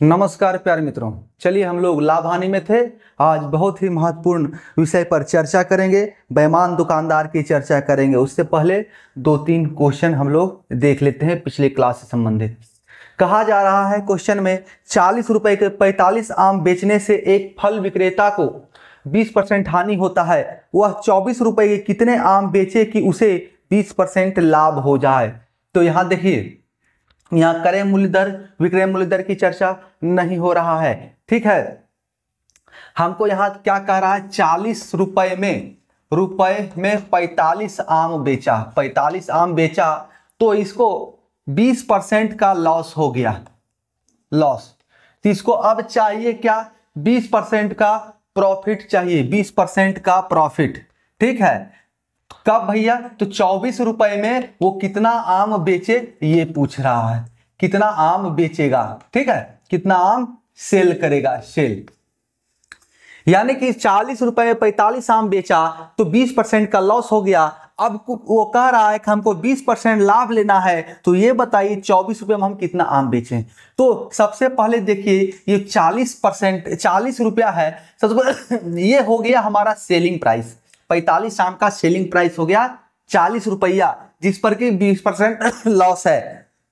नमस्कार प्यारे मित्रों, चलिए हम लोग लाभ हानि में थे। आज बहुत ही महत्वपूर्ण विषय पर चर्चा करेंगे, बेईमान दुकानदार की चर्चा करेंगे। उससे पहले दो तीन क्वेश्चन हम लोग देख लेते हैं पिछले क्लास से संबंधित। कहा जा रहा है क्वेश्चन में 40 रुपए के 45 आम बेचने से एक फल विक्रेता को 20% हानि होता है। वह 24 रुपए के कितने आम बेचे कि उसे 20% लाभ हो जाए। तो यहाँ देखिए, यहाँ क्रय मूल्य दर विक्रय मूल्य दर की चर्चा नहीं हो रहा है। ठीक है, हमको यहाँ क्या कह रहा है, 40 रुपए में 45 आम बेचा, 45 आम बेचा तो इसको 20% का लॉस हो गया, लॉस। तो इसको अब चाहिए क्या, 20% का प्रॉफिट चाहिए, 20% का प्रॉफिट। ठीक है, कब भैया, तो 24 रुपए में वो कितना आम बेचे ये पूछ रहा है, कितना आम बेचेगा। ठीक है, कितना आम सेल करेगा, सेल। यानी कि 40 रुपए में 45 आम बेचा तो 20% का लॉस हो गया। अब वो कह रहा है कि हमको 20% लाभ लेना है, तो ये बताइए 24 रुपए में हम कितना आम बेचें। तो सबसे पहले देखिए, ये 40% 40 रुपया है, सबसे ये हो गया हमारा सेलिंग प्राइस। 45 आम का सेलिंग प्राइस हो गया 40 रुपया, जिस पर कि 20% लॉस है।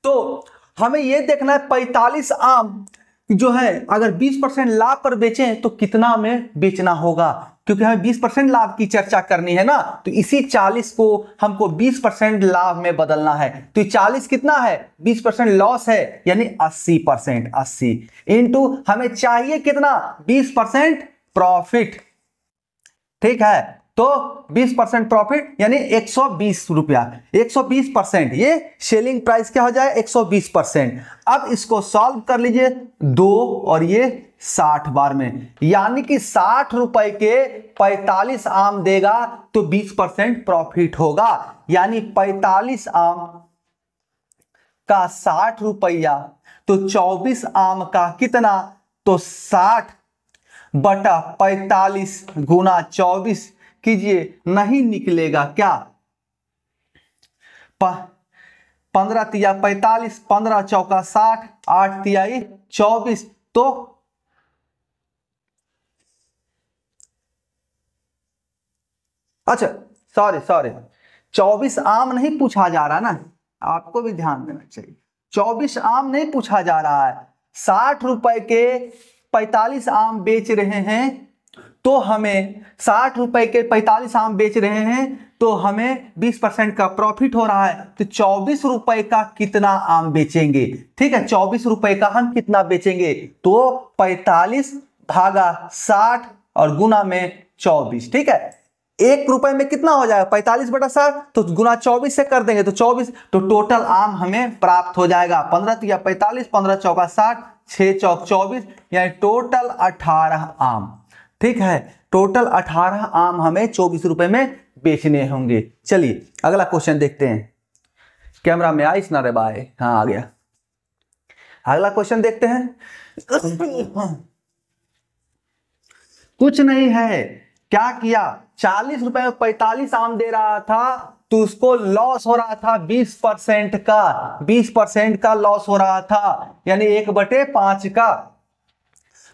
तो हमें यह देखना है 45 आम जो है अगर 20% लाभ पर बेचें तो कितना में बेचना होगा, क्योंकि हमें 20% लाभ की चर्चा करनी है ना। तो इसी 40 को हमको 20% लाभ में बदलना है। तो 40 कितना है, 20% लॉस है, यानी 80%। 80 इंटू हमें चाहिए कितना, 20% प्रॉफिट। ठीक है, तो 20% प्रॉफिट यानी 120 रुपया, 120%, ये सेलिंग प्राइस क्या हो जाए, 120%। अब इसको सॉल्व कर लीजिए, 2 और ये 60 बार में, यानी कि 60 रुपए के 45 आम देगा तो 20% प्रॉफिट होगा। यानी 45 आम का 60 रुपया, तो 24 आम का कितना, तो 60 बटा 45 गुना 24 कीजिए, नहीं निकलेगा क्या, 15 तिया 45, 15 चौका 60, 8 तियाई 24। तो अच्छा, सॉरी 24 आम नहीं पूछा जा रहा ना, आपको भी ध्यान देना चाहिए। 24 आम नहीं पूछा जा रहा है, 60 रुपए के 45 आम बेच रहे हैं, तो हमें 60 रुपए के 45 आम बेच रहे हैं तो हमें 20% का प्रॉफिट हो रहा है। तो 24 रुपए का कितना आम बेचेंगे। ठीक है, 24 रुपए का हम कितना बेचेंगे, तो 45 भागा 60 और गुना में 24। ठीक है, 1 रुपए में कितना हो जाएगा, 45 बटा 60, तो गुना 24 से कर देंगे तो 24, तो टोटल आम हमें प्राप्त हो जाएगा 15 तिया 45, 15 चौका 60, 6 चौक 24, यानी टोटल 18 आम। ठीक है, टोटल 18 आम हमें 24 रुपए में बेचने होंगे। चलिए अगला क्वेश्चन देखते हैं। कैमरा में आइस ना रे भाई, हाँ आ गया। अगला क्वेश्चन देखते हैं। कुछ नहीं है, क्या किया, 40 रुपए में 45 आम दे रहा था तो उसको लॉस हो रहा था 20% का, 20% का लॉस हो रहा था, यानी 1/5 का।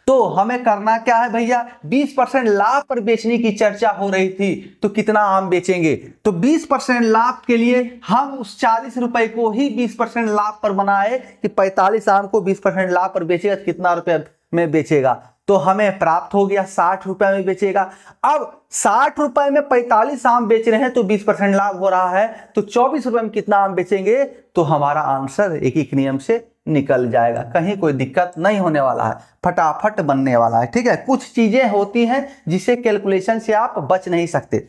तो हमें करना क्या है भैया, 20% लाभ पर बेचने की चर्चा हो रही थी, तो कितना आम बेचेंगे। तो 20% लाभ के लिए हम उस 40 रुपए को ही 20% लाभ पर बनाए कि 45 आम को 20% लाभ पर बेचेगा तो कितना रुपए में बेचेगा। तो हमें प्राप्त हो गया 60 रुपए में बेचेगा। अब 60 रुपए में 45 आम बेच रहे हैं तो 20% लाभ हो रहा है, तो 24 रुपए में कितना आम बेचेंगे, तो हमारा आंसर एक एक नियम से निकल जाएगा, कहीं कोई दिक्कत नहीं होने वाला है, फटाफट बनने वाला है। ठीक है, कुछ चीजें होती हैं जिसे कैलकुलेशन से आप बच नहीं सकते।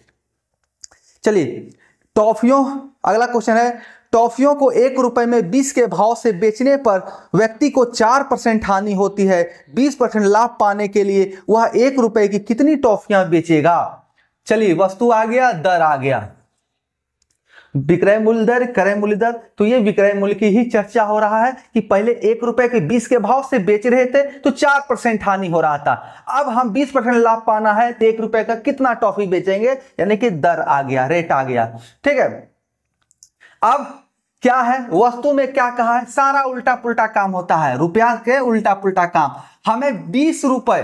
चलिए टॉफियों, अगला क्वेश्चन है, टॉफियों को 1 रुपए में 20 के भाव से बेचने पर व्यक्ति को 4% हानि होती है। 20% लाभ पाने के लिए वह 1 रुपए की कितनी टॉफियां बेचेगा। चलिए वस्तु आ गया, दर आ गया, विक्रय मूल्य दर, क्रय मूल्य दर। तो ये विक्रय मूल्य की ही चर्चा हो रहा है कि पहले 1 रुपए के 20 के भाव से बेच रहे थे तो 4% हानि हो रहा था। अब हम 20% लाभ पाना है तो 1 रुपए का कितना टॉफी बेचेंगे, यानी कि दर आ गया, रेट आ गया। ठीक है, अब क्या है, वस्तु में क्या कहा है, सारा उल्टा पुल्टा काम होता है, रुपया के उल्टा पुल्टा काम। हमें 20 रुपए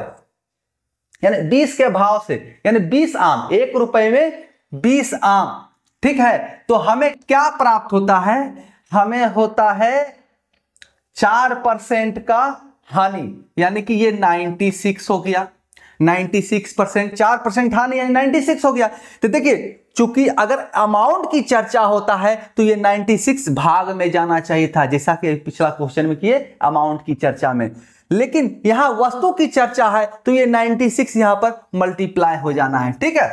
यानी 20 के भाव से, यानी 20 आम, 1 रुपए में 20 आम, ठीक है। तो हमें क्या प्राप्त होता है, हमें होता है 4% का हानि, यानी कि ये 96 हो गया, 96%, 4% हानि यानी 96 हो गया। तो देखिए, चूंकि अगर अमाउंट की चर्चा होता है तो ये 96 भाग में जाना चाहिए था, जैसा कि पिछला क्वेश्चन में किए अमाउंट की चर्चा में, लेकिन यहां वस्तु की चर्चा है तो ये 96 यहां पर मल्टीप्लाई हो जाना है, ठीक है,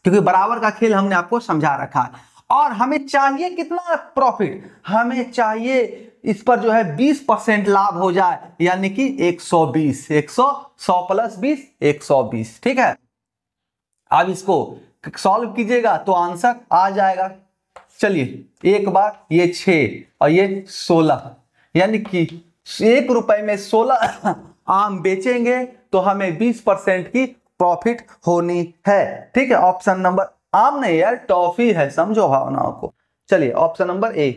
क्योंकि बराबर का खेल हमने आपको समझा रखा है। और हमें चाहिए कितना प्रॉफिट, हमें चाहिए इस पर जो है 20% लाभ हो जाए, यानी कि 120, 100 प्लस 20 120, ठीक है। अब इसको सॉल्व कीजिएगा तो आंसर आ जाएगा। चलिए एक बार, ये 6 और ये 16, यानी कि 1 रुपए में 16 आम बेचेंगे तो हमें 20% की प्रॉफिट होनी है, ठीक है। ऑप्शन नंबर, आम नहीं यार, टॉफी है, समझो भावनाओं को। चलिए ऑप्शन नंबर ए।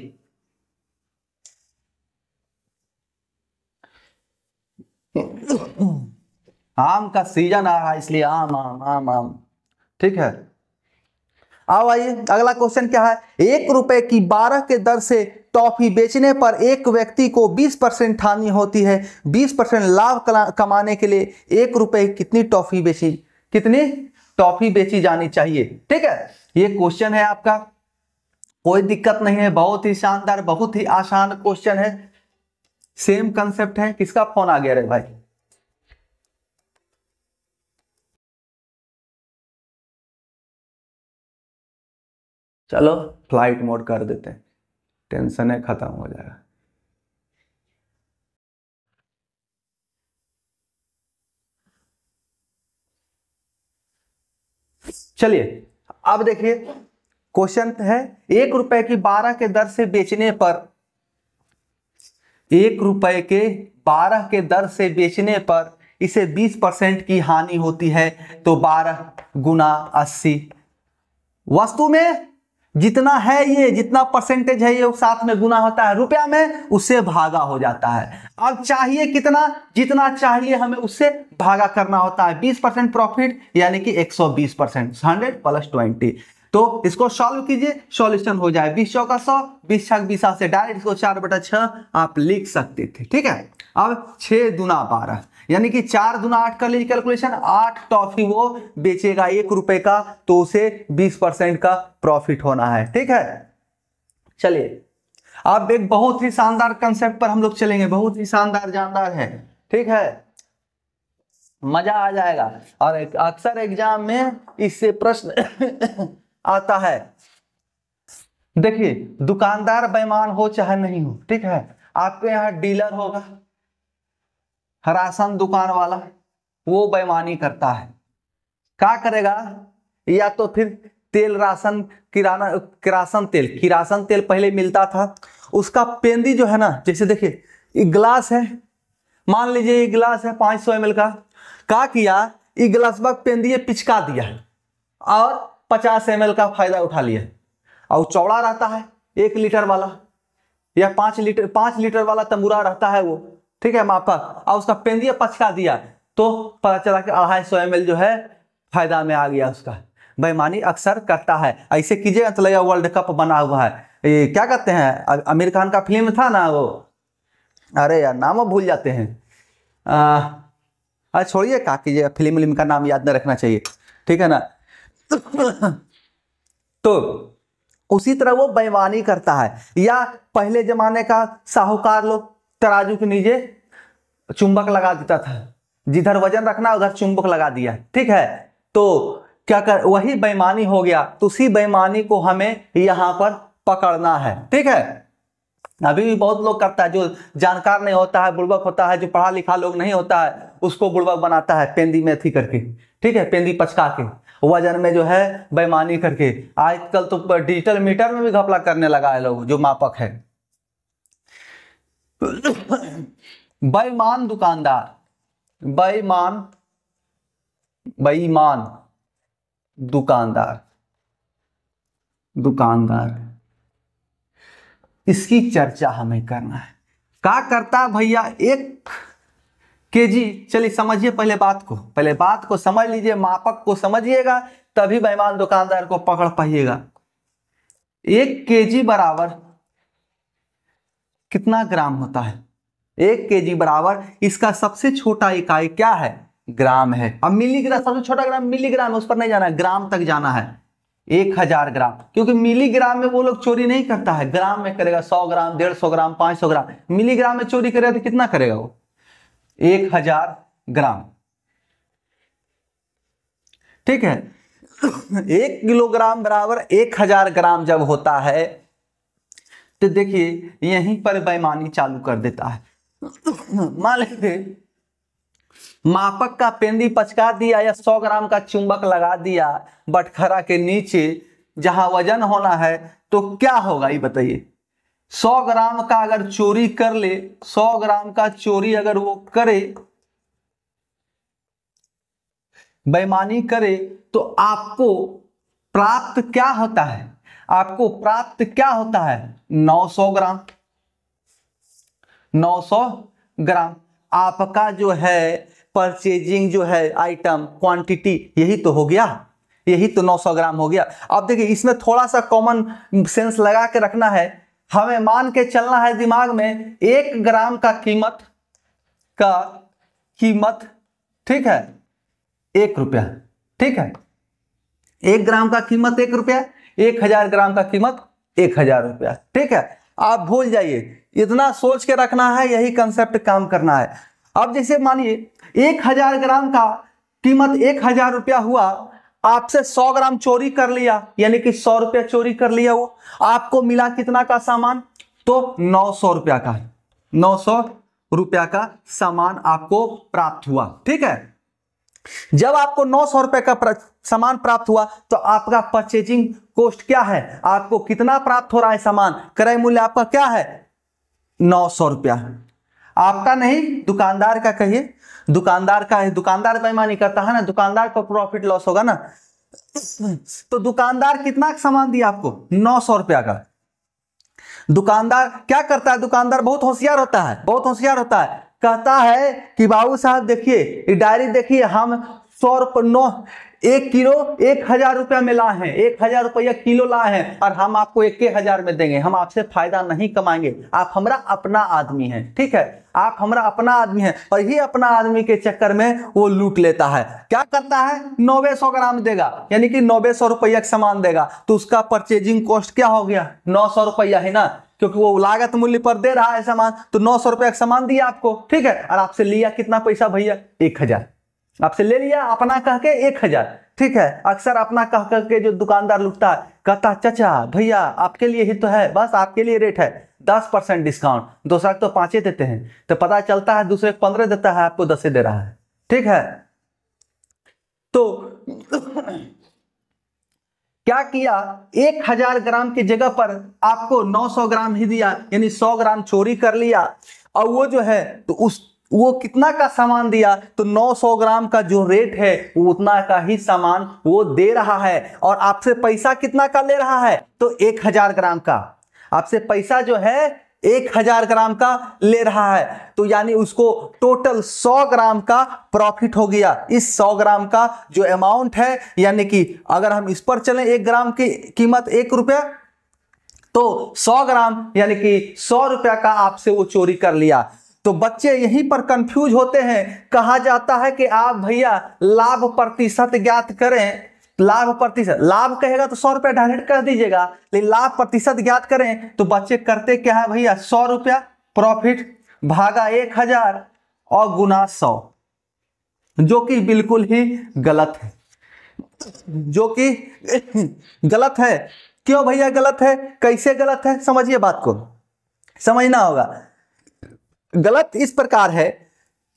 आम का सीजन आ रहा है इसलिए आम आम आम आम, ठीक है। अब आइए अगला क्वेश्चन क्या है, 1 रुपए की 12 के दर से टॉफी बेचने पर एक व्यक्ति को 20% हानि होती है, 20% लाभ कमाने के लिए 1 रुपए कितनी टॉफी बेची, कितनी टॉफी बेची जानी चाहिए, ठीक है। ये क्वेश्चन है आपका, कोई दिक्कत नहीं है, बहुत ही शानदार, बहुत ही आसान क्वेश्चन है, सेम कंसेप्ट है। किसका फोन आ गया रे भाई, चलो फ्लाइट मोड कर देते हैं, टेंशन है खत्म हो जाएगा। चलिए अब देखिए, क्वेश्चन है 1 रुपए की 12 के दर से बेचने पर, 1 रुपए के 12 के दर से बेचने पर इसे 20% की हानि होती है, तो 12 गुना 80, वस्तु में जितना है, ये जितना परसेंटेज है ये साथ में गुना होता है, रुपया में उससे भागा हो जाता है। अब चाहिए कितना, जितना चाहिए हमें उससे भागा करना होता है, 20% प्रॉफिट यानी कि 120%, 100 प्लस 20। तो इसको सॉल्व कीजिए, सॉल्यूशन हो जाए 20 चौका 100, 20 छक 20 से डायरेक्ट इसको 4/6 आप लिख सकते थे, ठीक है। अब 6 दूना 12, यानी कि 4 दूना 8 कर लीजिए कैलकुलेशन, 8 टॉफी वो बेचेगा 1 रुपए का, तो उसे 20% का प्रॉफिट होना है, ठीक है। चलिए अब एक बहुत ही शानदार कंसेप्ट पर हम लोग चलेंगे, बहुत ही शानदार जानदार है, ठीक है, मजा आ जाएगा। और अक्सर एग्जाम में इससे प्रश्न आता है। देखिए, दुकानदार बेईमान हो चाहे नहीं हो, ठीक है, आपके यहाँ डीलर होगा, राशन दुकान वाला, वो बेईमानी करता है, क्या करेगा, या तो फिर तेल, राशन, किरासन तेल पहले मिलता था, उसका पेंदी जो है ना, जैसे देखिए एक गिलास है, मान लीजिए ये गिलास है 500 ml का, क्या किया, ये गिलास पर पेंदी पिचका दिया और 50 ml का फायदा उठा लिया, और चौड़ा रहता है 1 लीटर वाला या 5 लीटर वाला तंबूरा रहता है वो, ठीक है, मापक, और उसका पेंदिया पचका दिया तो पता चला कि 250 ml जो है फायदा में आ गया उसका। बेईमानी अक्सर करता है, ऐसे कीजिएगा तो लगेगा वर्ल्ड कप बना हुआ है, ये क्या कहते हैं, आमिर खान का फिल्म था ना वो, अरे यार नाम भूल जाते हैं, छोड़िए, क्या कीजिएगा, फिल्म का नाम याद नहीं रखना चाहिए, ठीक है ना। तो उसी तरह वो बेईमानी करता है। या पहले जमाने का साहूकार लोग तराजू के नीचे चुंबक लगा देता था, जिधर वजन रखना उधर चुंबक लगा दिया, ठीक है, तो क्या कर, वही बेईमानी हो गया, तो उसी बेईमानी को हमें यहां पर पकड़ना है, ठीक है। अभी भी बहुत लोग करता है, जो जानकार नहीं होता है, बुड़बक होता है, जो पढ़ा लिखा लोग नहीं होता है, उसको बुड़बक बनाता है पेंदी में थी करके, ठीक है, पेंदी पचका के वजन में जो है बेईमानी करके। आजकल तो डिजिटल मीटर में भी घपला करने लगा है लोग, जो मापक है। बेईमान दुकानदार, बेईमान बेईमान दुकानदार, दुकानदार इसकी चर्चा हमें करना है। क्या करता भैया 1 केजी, चलिए समझिए पहले बात को समझ लीजिए, मापक को समझिएगा तभी बेईमान दुकानदार को पकड़ पाइएगा। 1 केजी बराबर कितना ग्राम होता है? 1 केजी बराबर, इसका सबसे छोटा इकाई क्या है? ग्राम है। अब मिलीग्राम, सबसे छोटा ग्राम मिलीग्राम है, उस पर नहीं जाना है, ग्राम तक जाना है। 1000 ग्राम, क्योंकि मिलीग्राम में वो लोग चोरी नहीं करता है, ग्राम में करेगा। 100 ग्राम, 150 ग्राम, 500 ग्राम, मिलीग्राम में चोरी करेगा तो कितना करेगा वो? 1000 ग्राम। ठीक है। 1 किलोग्राम बराबर 1000 ग्राम जब होता है तो देखिए यहीं पर बेईमानी चालू कर देता है। मान लीजिए मापक का पेंदी पचका दिया या 100 ग्राम का चुंबक लगा दिया बटखरा के नीचे जहां वजन होना है, तो क्या होगा ये बताइए? 100 ग्राम का अगर चोरी कर ले, 100 ग्राम का चोरी अगर वो करे, बेईमानी करे, तो आपको प्राप्त क्या होता है? आपको प्राप्त क्या होता है? 900 ग्राम। 900 ग्राम आपका जो है परचेजिंग जो है आइटम क्वांटिटी, यही तो हो गया, यही तो 900 ग्राम हो गया। अब देखिए इसमें थोड़ा सा कॉमन सेंस लगा के रखना है, हमें मान के चलना है दिमाग में 1 ग्राम का कीमत ठीक है 1 रुपया। ठीक है, 1 ग्राम का कीमत 1 रुपया, 1000 ग्राम का कीमत 1000 रुपया। ठीक है, आप भूल जाइए, इतना सोच के रखना है, यही कंसेप्ट काम करना है। अब जैसे मानिए 1000 ग्राम का कीमत 1000 रुपया हुआ, आपसे 100 ग्राम चोरी कर लिया, यानी कि 100 रुपया चोरी कर लिया, वो आपको मिला कितना का सामान? तो 900 रुपया का, 900 रुपया का सामान आपको प्राप्त हुआ। ठीक है, जब आपको 900 रुपए का सामान प्राप्त हुआ तो आपका परचेजिंग कॉस्ट क्या है? आपको कितना प्राप्त हो रहा है सामान? क्रय मूल्य आपका क्या है? 900 रुपया। आपका नहीं, दुकानदार का कहिए, दुकानदार का है। दुकानदार बेईमानी करता है ना, दुकानदार को प्रॉफिट लॉस होगा ना। तो दुकानदार कितना सामान दिया आपको? 900 रुपया का। दुकानदार क्या करता है? दुकानदार बहुत होशियार होता है, बहुत होशियार होता है। कहता है कि बाबू साहब देखिए डायरी देखिए, हम 100 रुपये 1 किलो 1000 रुपया में लाए हैं, 1000 रुपया किलो लाए हैं, और हम आपको 1000 में देंगे, हम आपसे फायदा नहीं कमाएंगे, आप हमारा अपना आदमी हैं। ठीक है, आप हमारा अपना आदमी हैं। और ये अपना आदमी के चक्कर में वो लूट लेता है। क्या करता है? 900 ग्राम देगा, यानी कि 900 रुपया का सामान देगा, तो उसका परचेजिंग कॉस्ट क्या हो गया? 900 रुपया है ना, क्योंकि वो लागत मूल्य पर दे रहा है सामान, तो 900 रुपया का सामान दिया आपको। ठीक है, और आपसे लिया कितना पैसा भैया? 1000। आपसे ले लिया अपना कह के 1000। ठीक है, अक्सर अपना कह के जो दुकानदार लुटता है, कहता चाचा भैया आपके लिए ही तो है, बस आपके लिए रेट है, 10% डिस्काउंट, दूसरा तो 5 देते हैं, तो पता चलता है दूसरे 15 देता है, आपको 10 दे रहा है। ठीक है, तो क्या किया? 1000 ग्राम की जगह पर आपको 900 ग्राम ही दिया, यानी 100 ग्राम चोरी कर लिया। और वो जो है तो वो कितना का सामान दिया? तो 900 ग्राम का जो रेट है वो उतना का ही सामान वो दे रहा है। और आपसे पैसा कितना का ले रहा है? तो 1000 ग्राम का आपसे पैसा जो है 1000 ग्राम का ले रहा है। तो यानी उसको टोटल 100 ग्राम का प्रॉफिट हो गया। इस 100 ग्राम का जो अमाउंट है, यानी कि अगर हम इस पर चलें 1 ग्राम की कीमत 1 रुपया, तो 100 ग्राम यानी कि 100 रुपया का आपसे वो चोरी कर लिया। तो बच्चे यहीं पर कंफ्यूज होते हैं। कहा जाता है कि आप भैया लाभ प्रतिशत ज्ञात करें, लाभ प्रतिशत, लाभ कहेगा तो 100 रुपया डायरेक्ट कर दीजिएगा, लेकिन लाभ प्रतिशत ज्ञात करें तो बच्चे करते क्या है भैया? 100 रुपया प्रॉफिट भागा 1000 और गुना 100, जो कि बिल्कुल ही गलत है, जो कि गलत है। क्यों भैया गलत है? कैसे गलत है? समझिए, बात को समझना होगा। गलत इस प्रकार है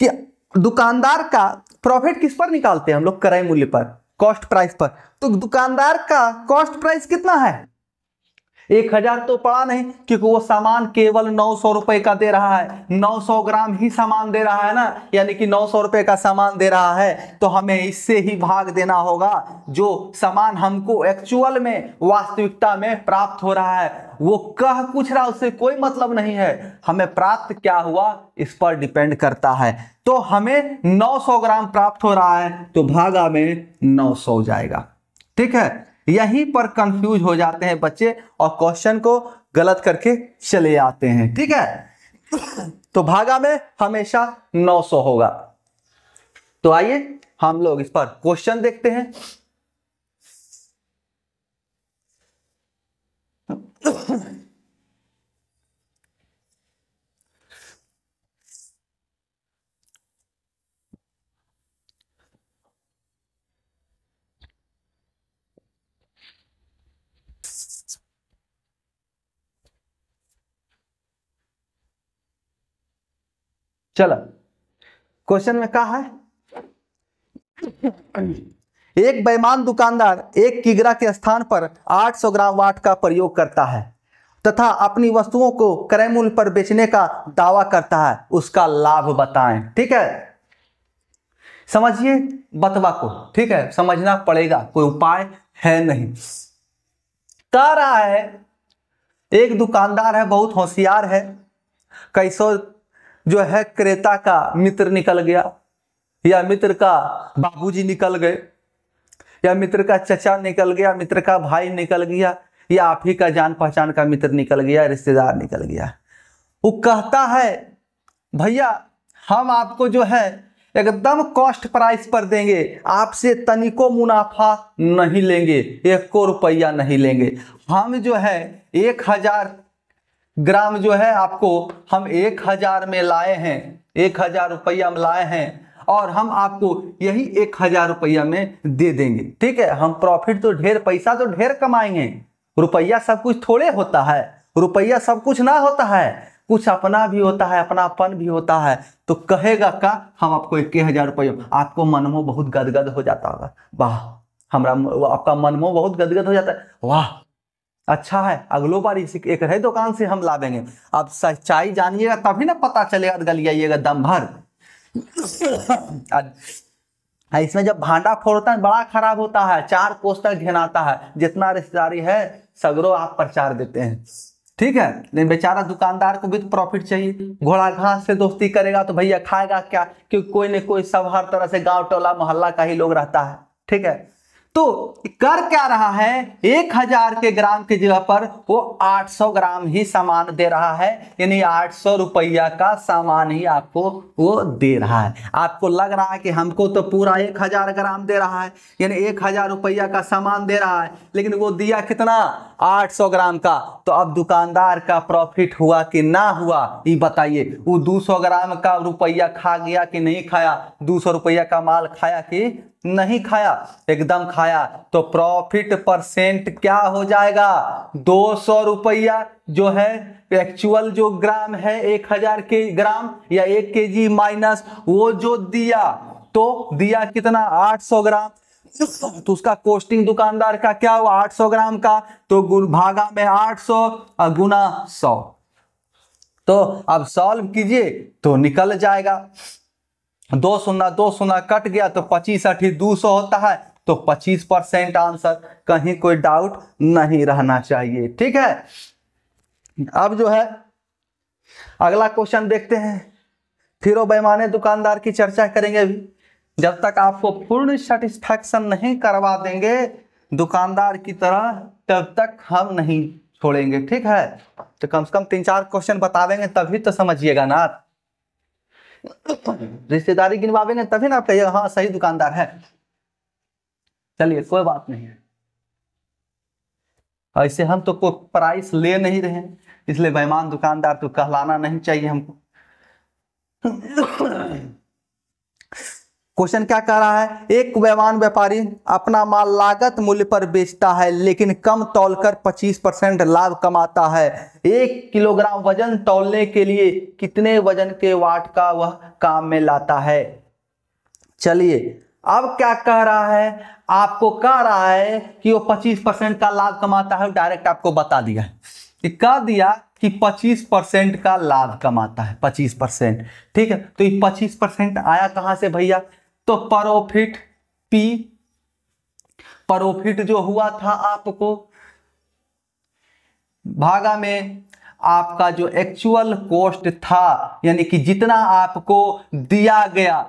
कि दुकानदार का प्रॉफिट किस पर निकालते हैं हम लोग? क्रय मूल्य पर, कॉस्ट प्राइस पर। तो दुकानदार का कॉस्ट प्राइस कितना है? 1000 तो पड़ा नहीं, क्योंकि वो सामान केवल 900 रुपए का दे रहा है, 900 ग्राम ही सामान दे रहा है ना, यानी कि 900 रुपए का सामान दे रहा है, तो हमें इससे ही भाग देना होगा। जो सामान हमको एक्चुअल में वास्तविकता में प्राप्त हो रहा है, वो कह कुछ रहा उससे कोई मतलब नहीं है, हमें प्राप्त क्या हुआ इस पर डिपेंड करता है। तो हमें 900 ग्राम प्राप्त हो रहा है, तो भागा में 900 हो जाएगा। ठीक है, यहीं पर कंफ्यूज हो जाते हैं बच्चे और क्वेश्चन को गलत करके चले आते हैं। ठीक है, तो भागा में हमेशा 900 होगा। तो आइए हम लोग इस पर क्वेश्चन देखते हैं। चलो, क्वेश्चन में कहा है, एक बेईमान दुकानदार 1 किग्रा के स्थान पर 800 ग्राम वाट का प्रयोग करता है तथा अपनी वस्तुओं को क्रय मूल्य पर बेचने का दावा करता है, उसका लाभ बताएं। ठीक है, समझिए बतवा को। ठीक है, समझना पड़ेगा, कोई उपाय है नहीं। कह रहा है एक दुकानदार है, बहुत होशियार है, कैसो जो है क्रेता का मित्र निकल गया, या मित्र का बाबूजी निकल गए, या मित्र का चचा निकल गया, मित्र का भाई निकल गया, या आप ही का जान पहचान का मित्र निकल गया, रिश्तेदार निकल गया। वो कहता है भैया हम आपको जो है एकदम कॉस्ट प्राइस पर देंगे, आपसे तनिको मुनाफा नहीं लेंगे, 1 रुपया नहीं लेंगे। हम जो है 1000 ग्राम जो है आपको हम 1000 में लाए हैं, 1000 रुपया में लाए हैं, और हम आपको यही 1000 रुपया में दे देंगे। ठीक है, हम प्रॉफिट तो ढेर, पैसा तो ढेर कमाएंगे, रुपया सब कुछ थोड़े होता है, रुपया सब कुछ ना होता है, कुछ अपना भी होता है, अपनापन भी होता है। तो कहेगा का हम आपको 1000 रुपया, आपको मन में बहुत गदगद हो जाता होगा, वाह हमारा, आपका मन में बहुत गदगद हो जाता है, वाह अच्छा है, अगलो बार इसी एक है दुकान से हम ला देंगे। अब सच्चाई जानिएगा तभी ना पता चलेगा, गलियाइएगा दम भर। इसमें जब भांडा फोड़ता है बड़ा खराब होता है, 4 कोस तक घेनाता है, जितना रिश्तेदारी है सगरो आप प्रचार देते हैं। ठीक है, लेकिन बेचारा दुकानदार को भी तो प्रॉफिट चाहिए। घोड़ा घास से दोस्ती करेगा तो भैया खाएगा क्या, क्योंकि कोई न कोई सब हर तरह से गांव टोला मोहल्ला का ही लोग रहता है। ठीक है, तो कर क्या रहा है, 1000 के ग्राम की जगह पर वो 800 ग्राम ही सामान दे रहा है, यानी 800 रुपया का सामान ही आपको वो दे रहा है। आपको लग रहा है कि हमको तो पूरा 1000 ग्राम दे रहा है, यानी 1000 रुपया का सामान दे रहा है, लेकिन वो दिया कितना, 800 ग्राम का। तो अब दुकानदार का प्रॉफिट हुआ कि ना हुआ ये बताइए। वो 200 ग्राम का रुपया खा गया कि नहीं खाया, 200 रुपया का माल खाया कि नहीं खाया, एकदम खाया। तो प्रॉफिट परसेंट क्या हो जाएगा, 200 रुपया जो है एक्चुअल जो ग्राम है 1000 के ग्राम या 1 केजी माइनस वो जो दिया, तो दिया कितना 800 ग्राम। तो उसका कॉस्टिंग दुकानदार का क्या हुआ 800 ग्राम का, तो भागा में 800 गुना 100। तो अब सॉल्व कीजिए तो निकल जाएगा, 2 शून्य 2 शून्य कट गया तो 25 8 200 होता है, तो 25% आंसर, कहीं कोई डाउट नहीं रहना चाहिए। ठीक है, अब जो है अगला क्वेश्चन देखते हैं, फिर वो बेईमाने दुकानदार की चर्चा करेंगे। अभी जब तक आपको पूर्ण सेटिस्फैक्शन नहीं करवा देंगे दुकानदार की तरह, तब तक हम नहीं छोड़ेंगे। ठीक है, तो कम से कम 3-4 क्वेश्चन बता देंगे तभी तो समझिएगा ना, रिश्तेदारी गिनवाएंगे तभी ना आप कहिएगा हाँ सही दुकानदार है। चलिए कोई बात नहीं है, ऐसे हम तो कोई प्राइस ले नहीं रहे हैं, इसलिए बेईमान दुकानदार तो कहलाना नहीं चाहिए हमको। क्वेश्चन क्या कह रहा है, एक बेईमान व्यापारी अपना माल लागत मूल्य पर बेचता है लेकिन कम तौलकर 25% लाभ कमाता है। 1 किलोग्राम वजन तौलने के लिए कितने वजन के वाट का वह काम में लाता है। चलिए अब क्या कह रहा है, आपको कह रहा है कि वो 25% का लाभ कमाता है, डायरेक्ट आपको बता दिया है, कह दिया कि 25% का लाभ कमाता है, 25%। ठीक है, तो ये 25% आया कहां से भैया, तो प्रॉफिट पी, प्रॉफिट जो हुआ था आपको भागा में आपका जो एक्चुअल कॉस्ट था, यानी कि जितना आपको दिया गया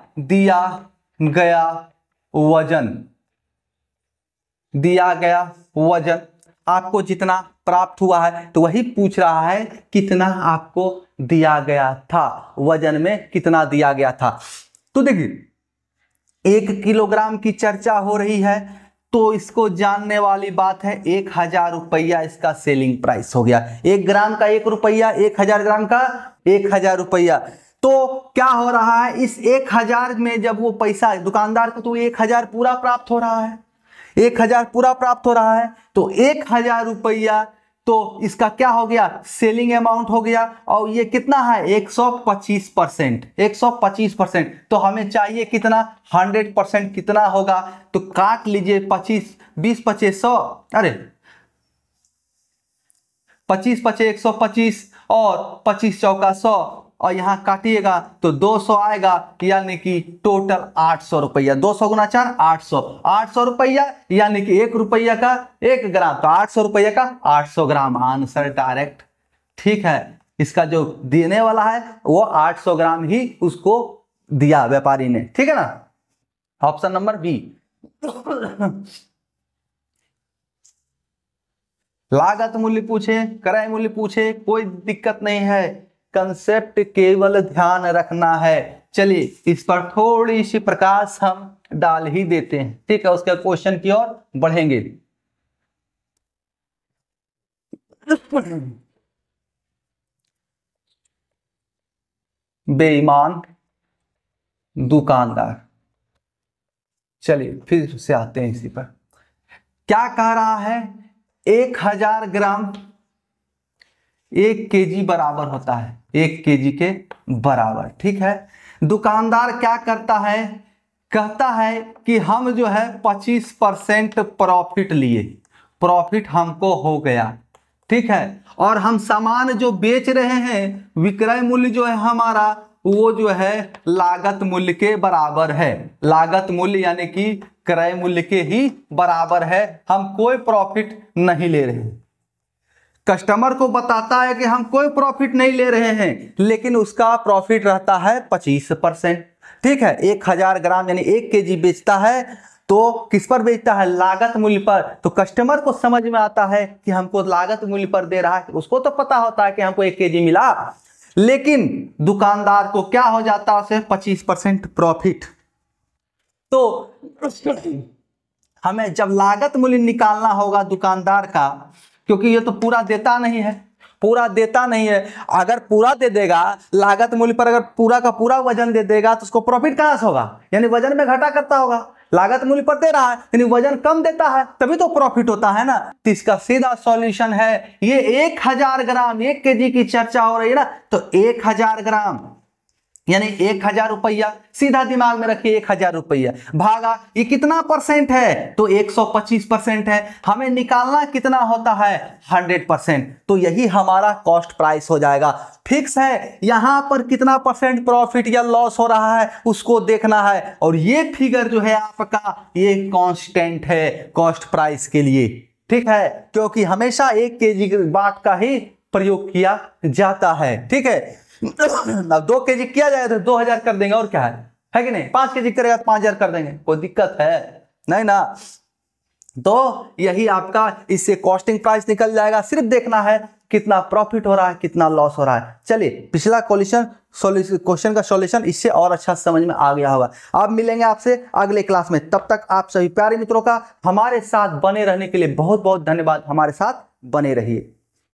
वजन आपको जितना प्राप्त हुआ है, तो वही पूछ रहा है कितना आपको दिया गया था, वजन में कितना दिया गया था। तो देखिए 1 किलोग्राम की चर्चा हो रही है, तो इसको जानने वाली बात है 1000 रुपया इसका सेलिंग प्राइस हो गया। 1 ग्राम का 1 रुपया, 1000 ग्राम का 1000 रुपया। तो क्या हो रहा है, इस 1000 में जब वो पैसा दुकानदार को, तो 1000 पूरा प्राप्त हो रहा है, 1000 पूरा प्राप्त हो रहा है, तो 1000 रुपया तो इसका क्या हो गया, सेलिंग अमाउंट हो गया। और ये कितना है, 125%, 125%। तो हमें चाहिए कितना, 100% कितना होगा, तो काट लीजिए 25, 20 25 100, अरे 25 25 125 और 25 चौका 100, और यहां काटिएगा तो 200 आएगा, यानी कि टोटल 800 रुपया। 200 गुना 4 800, 800 रुपया, यानी कि 1 रुपया का 1 ग्राम, तो 800 रुपया का 800 ग्राम, आंसर डायरेक्ट। ठीक है, इसका जो देने वाला है वो 800 ग्राम ही उसको दिया व्यापारी ने। ठीक है ना, ऑप्शन नंबर बी। लागत मूल्य पूछे, क्रय मूल्य पूछे, कोई दिक्कत नहीं है, कंसेप्ट केवल ध्यान रखना है। चलिए इस पर थोड़ी सी प्रकाश हम डाल ही देते हैं। ठीक है, उसके क्वेश्चन की ओर बढ़ेंगे। बेईमान दुकानदार, चलिए फिर से आते हैं इसी पर। क्या कह रहा है, 1000 ग्राम 1 केजी बराबर होता है, 1 केजी के बराबर। ठीक है, दुकानदार क्या करता है, कहता है कि हम जो है 25% प्रॉफिट लिए, प्रॉफिट हमको हो गया। ठीक है, और हम सामान जो बेच रहे हैं, विक्रय मूल्य जो है हमारा, वो जो है लागत मूल्य के बराबर है, लागत मूल्य यानी कि क्रय मूल्य के ही बराबर है, हम कोई प्रॉफिट नहीं ले रहे हैं। कस्टमर को बताता है कि हम कोई प्रॉफिट नहीं ले रहे हैं, लेकिन उसका प्रॉफिट रहता है 25%। ठीक है, 1000 ग्राम यानी 1 केजी बेचता है, तो किस पर बेचता है, लागत मूल्य पर। तो कस्टमर को समझ में आता है कि हमको लागत मूल्य पर दे रहा है, उसको तो पता होता है कि हमको 1 केजी मिला, लेकिन दुकानदार को क्या हो जाता है, उसे 25% प्रॉफिट। तो हमें जब लागत मूल्य निकालना होगा दुकानदार का, क्योंकि ये तो पूरा देता नहीं है, पूरा देता नहीं है। अगर पूरा दे देगा लागत मूल्य पर, अगर पूरा का पूरा वजन दे देगा, तो उसको प्रॉफिट कहां से होगा, यानी वजन में घाटा करता होगा। लागत मूल्य पर दे रहा है यानी वजन कम देता है, तभी तो प्रॉफिट होता है ना। तो इसका सीधा सॉल्यूशन है, ये 1000 ग्राम 1 केजी की चर्चा हो रही है ना, तो 1000 ग्राम यानी 1000 रुपया, सीधा दिमाग में रखिए 1000 रुपया भागा ये कितना परसेंट है, तो 125% है। हमें निकालना कितना होता है, 100%। तो यही हमारा कॉस्ट प्राइस हो जाएगा। फिक्स है, यहां पर कितना परसेंट प्रॉफिट या लॉस हो रहा है उसको देखना है, और ये फिगर जो है आपका ये कांस्टेंट है कॉस्ट प्राइस के लिए। ठीक है, क्योंकि हमेशा 1 केजी बाट का ही प्रयोग किया जाता है। ठीक है, अब 2 केजी किया जाए तो 2000 कर देंगे, और क्या है कि नहीं। 5 केजी करेगा तो 5000 कर देंगे, कोई दिक्कत है नहीं ना। तो यही आपका इससे कॉस्टिंग प्राइस निकल जाएगा। सिर्फ देखना है कितना प्रॉफिट हो रहा है, कितना लॉस हो रहा है। चलिए पिछला क्वेश्चन का सॉल्यूशन इससे और अच्छा समझ में आ गया होगा। अब मिलेंगे आपसे अगले क्लास में, तब तक आप सभी प्यारे मित्रों का हमारे साथ बने रहने के लिए बहुत बहुत धन्यवाद। हमारे साथ बने रहिए।